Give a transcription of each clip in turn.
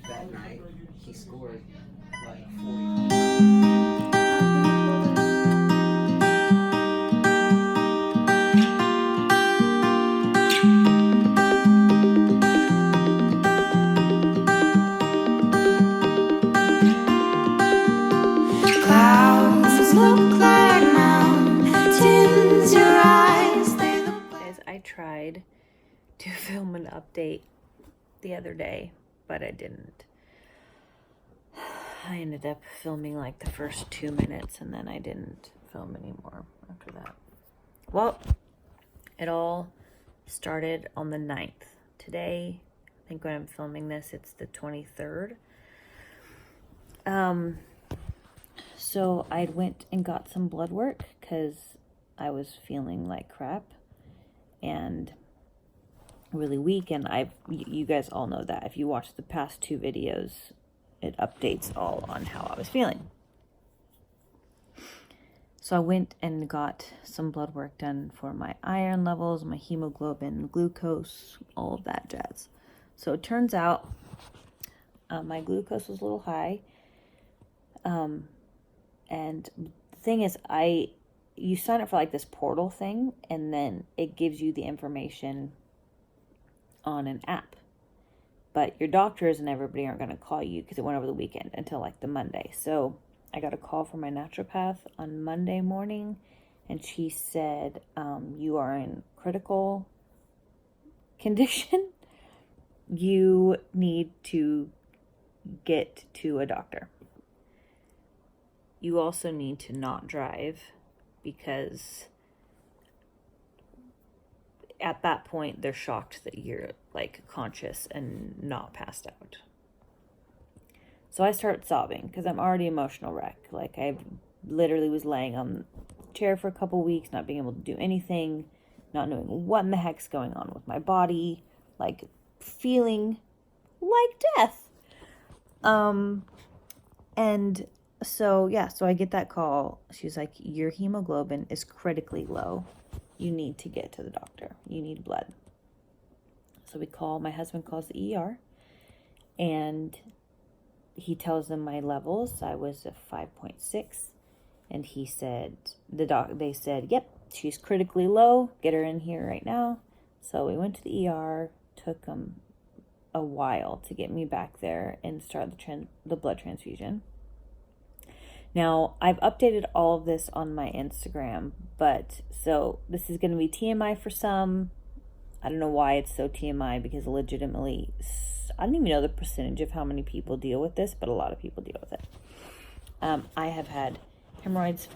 that night, he scored like 40. Clouds look like mountains, your eyes, they look like... Guys, I tried to film an update the other day, but I didn't. I ended up filming like the first 2 minutes and then I didn't film anymore after that. Well, it all started on the 9th. Today, I think when I'm filming this, it's the 23rd. So I went and got some blood work because I was feeling like crap and really weak, and you guys all know that. If you watch the past 2 videos, it updates all on how I was feeling. So I went and got some blood work done for my iron levels, my hemoglobin, glucose, all of that jazz. So it turns out my glucose was a little high. And the thing is, you sign up for like this portal thing, and then it gives you the information on an app. But your doctors and everybody aren't going to call you because it went over the weekend until like the Monday. So I got a call from my naturopath on Monday morning, and she said, you are in critical condition. You need to get to a doctor. You also need to not drive because at that point they're shocked that you're like conscious and not passed out. So I start sobbing because I'm already emotional wreck. Like I literally was laying on the chair for a couple weeks, not being able to do anything, not knowing what in the heck's going on with my body, like feeling like death. And so I get that call. She's like, your hemoglobin is critically low. You need to get to the doctor. You need blood. So my husband calls the ER, and he tells them my levels. I was a 5.6, and he said, they said, yep, she's critically low. Get her in here right now. So we went to the ER, took them a while to get me back there and start the blood transfusion. Now, I've updated all of this on my Instagram, but so this is going to be TMI for some. I don't know why it's so TMI, because legitimately, I don't even know the percentage of how many people deal with this, but a lot of people deal with it. I have had hemorrhoids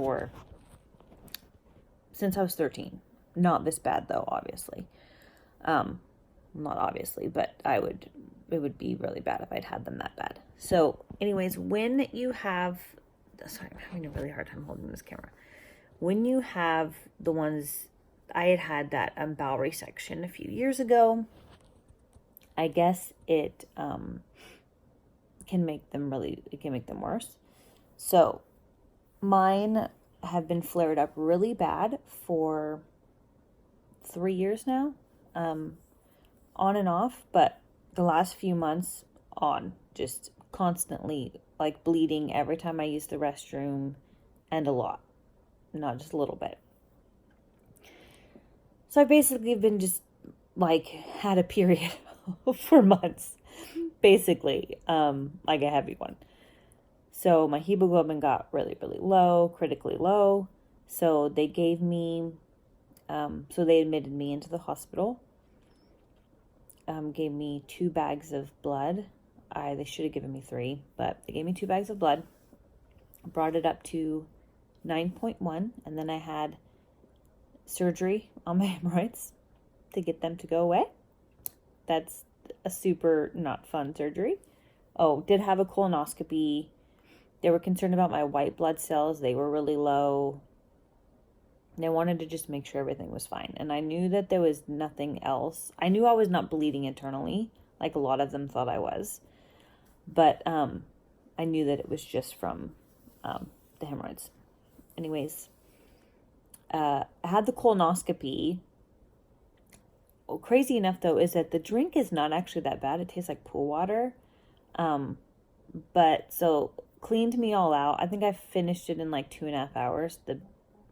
since I was 13. Not this bad though, obviously. Not obviously, but it would be really bad if I'd had them that bad. So anyways, when you have, sorry, I'm having a really hard time holding this camera. When you have the ones, I had that bowel resection a few years ago. I guess it can make them worse. So mine have been flared up really bad for 3 years now, on and off, but the last few months on, just constantly like bleeding every time I use the restroom, and a lot, not just a little bit. So I've basically been just like had a period for months, basically, like a heavy one. So my hemoglobin got really, really low, critically low. So they gave me, so they admitted me into the hospital, gave me 2 bags of blood. They should have given me 3, but they gave me 2 bags of blood, brought it up to 9.1, and then I had surgery on my hemorrhoids to get them to go away. That's a super not fun surgery. Oh, did have a colonoscopy. They were concerned about my white blood cells. They were really low. They wanted to just make sure everything was fine. And I knew that there was nothing else. I knew I was not bleeding internally, like a lot of them thought I was. But I knew that it was just from the hemorrhoids. Anyways, I had the colonoscopy. Well, crazy enough, though, is that the drink is not actually that bad. It tastes like pool water. But so cleaned me all out. I think I finished it in like 2.5 hours, the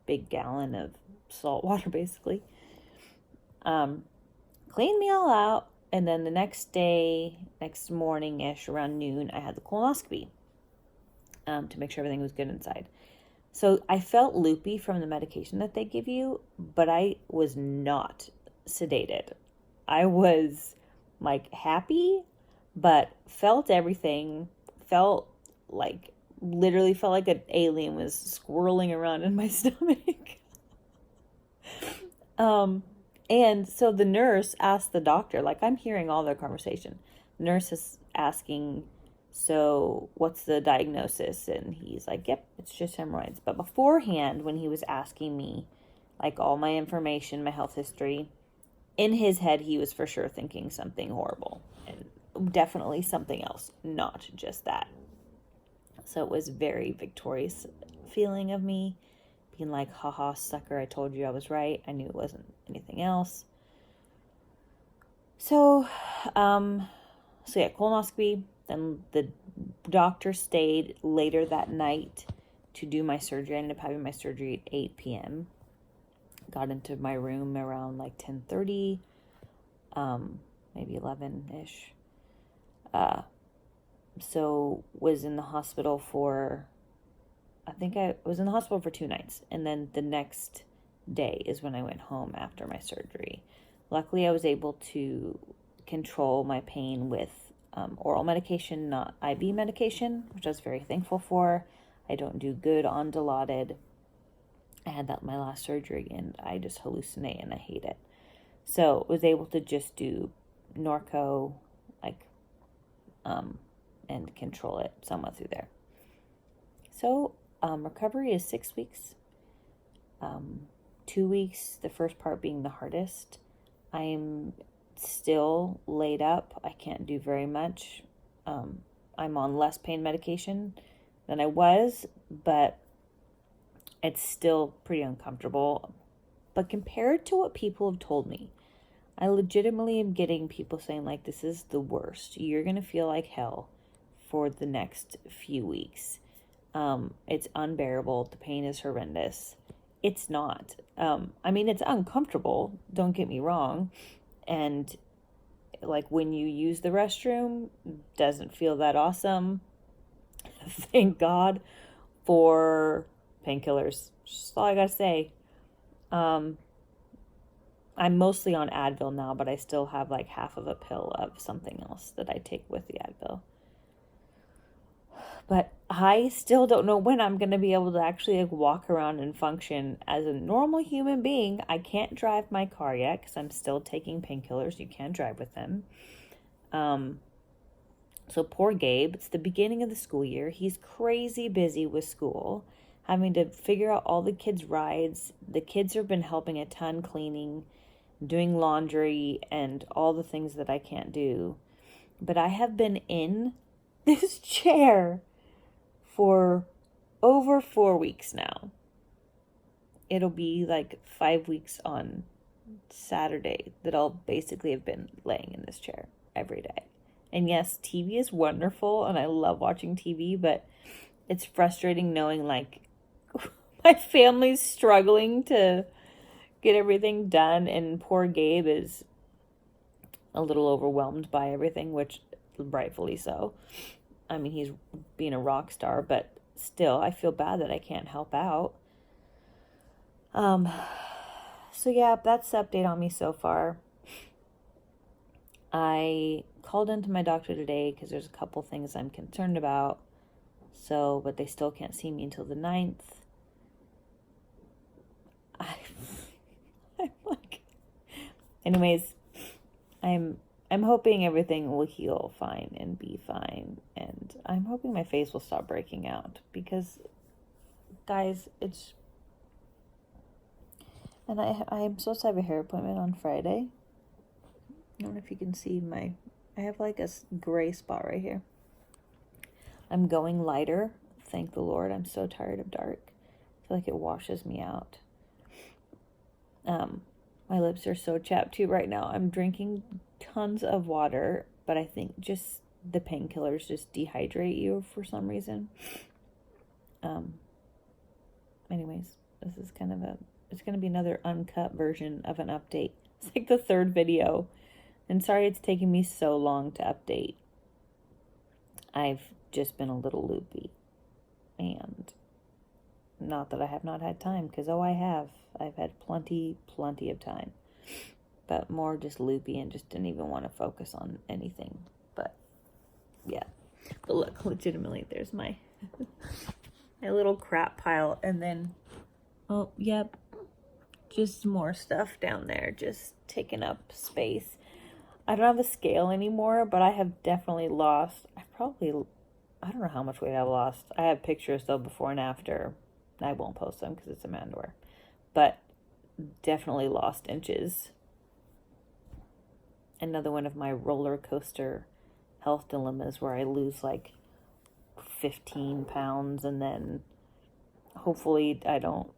big gallon of salt water basically. Cleaned me all out. And then the next morning-ish, around noon, I had the colonoscopy to make sure everything was good inside. So I felt loopy from the medication that they give you, but I was not sedated. I was like happy, but felt everything, literally felt like an alien was swirling around in my stomach. And so the nurse asked the doctor, like I'm hearing all their conversation. The nurse is asking, so what's the diagnosis? And he's like, yep, it's just hemorrhoids. But beforehand, when he was asking me, like all my information, my health history, in his head, he was for sure thinking something horrible and definitely something else, not just that. So it was very victorious feeling of me being like, haha, sucker, I told you I was right. I knew it wasn't anything else. So yeah, colonoscopy. Then the doctor stayed later that night to do my surgery. I ended up having my surgery at 8 p.m. Got into my room around like 10:30, maybe 11-ish. So was in the hospital for, I think I was in the hospital for 2 nights. And then the next day is when I went home after my surgery. Luckily, I was able to control my pain with oral medication, not IV medication, which I was very thankful for. I don't do good on Dilaudid. I had that my last surgery, and I just hallucinate, and I hate it. So was able to just do Norco, and control it somewhat through there. So recovery is 6 weeks. 2 weeks, the first part being the hardest. I'm still laid up. I can't do very much. I'm on less pain medication than I was, but it's still pretty uncomfortable. But compared to what people have told me, I legitimately am getting people saying like, this is the worst. You're going to feel like hell for the next few weeks. It's unbearable. The pain is horrendous. It's not. I mean, it's uncomfortable. Don't get me wrong. And like when you use the restroom, doesn't feel that awesome. Thank God for painkillers. Just all I gotta say. I'm mostly on Advil now, but I still have like half of a pill of something else that I take with the Advil. But I still don't know when I'm going to be able to actually walk around and function as a normal human being. I can't drive my car yet because I'm still taking painkillers. You can't drive with them. So poor Gabe, it's the beginning of the school year. He's crazy busy with school, having to figure out all the kids' rides. The kids have been helping a ton cleaning, doing laundry, and all the things that I can't do. But I have been in this chair for over 4 weeks now. It'll be like 5 weeks on Saturday that I'll basically have been laying in this chair every day. And yes, TV is wonderful and I love watching TV, but it's frustrating knowing like my family's struggling to get everything done and poor Gabe is a little overwhelmed by everything, which rightfully so. I mean, he's being a rock star, but still, I feel bad that I can't help out. So yeah, that's the update on me so far. I called into my doctor today because there's a couple things I'm concerned about. So, but they still can't see me until the 9th. I'm like, anyways, I'm hoping everything will heal fine and be fine. And I'm hoping my face will stop breaking out because, guys, it's... And I'm supposed to have a hair appointment on Friday. I don't know if you can see I have like a gray spot right here. I'm going lighter. Thank the Lord. I'm so tired of dark. I feel like it washes me out. My lips are so chapped too right now. I'm drinking tons of water, but I think just the painkillers just dehydrate you for some reason. Anyways, this is kind of it's going to be another uncut version of an update. It's like the third video. And sorry it's taking me so long to update. I've just been a little loopy. And not that I have not had time, because I have. I've had plenty of time. But more just loopy and just didn't even want to focus on anything. But, yeah. But look, legitimately, there's my my little crap pile. And then, oh, yep, just more stuff down there, just taking up space. I don't have a scale anymore, but I have definitely lost, I don't know how much weight I've lost. I have pictures, though, before and after. I won't post them because it's a man underwear. But definitely lost inches. Another one of my roller coaster health dilemmas where I lose like 15 pounds and then hopefully I don't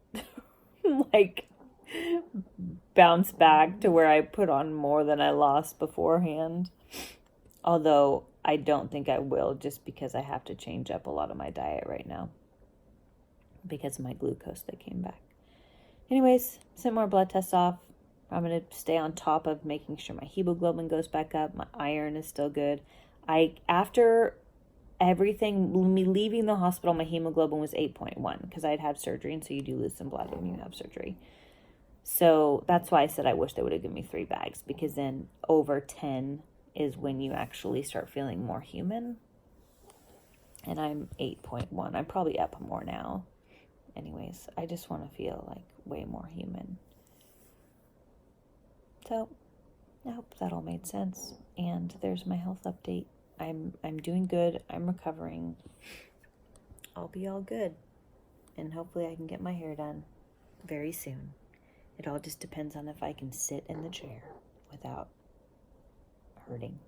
like bounce back to where I put on more than I lost beforehand. Although I don't think I will, just because I have to change up a lot of my diet right now because of my glucose that came back. Anyways, sent more blood tests off. I'm going to stay on top of making sure my hemoglobin goes back up. My iron is still good. After everything, me leaving the hospital, my hemoglobin was 8.1 because I'd had surgery, and so you do lose some blood when you have surgery. So that's why I said I wish they would have given me 3 bags, because then over 10 is when you actually start feeling more human. And I'm 8.1. I'm probably up more now. Anyways, I just want to feel like way more human. So I hope that all made sense. And there's my health update. I'm doing good. I'm recovering. I'll be all good. And hopefully I can get my hair done very soon. It all just depends on if I can sit in the chair without hurting.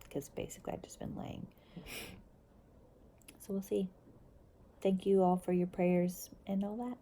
Because basically I've just been laying. So we'll see. Thank you all for your prayers and all that.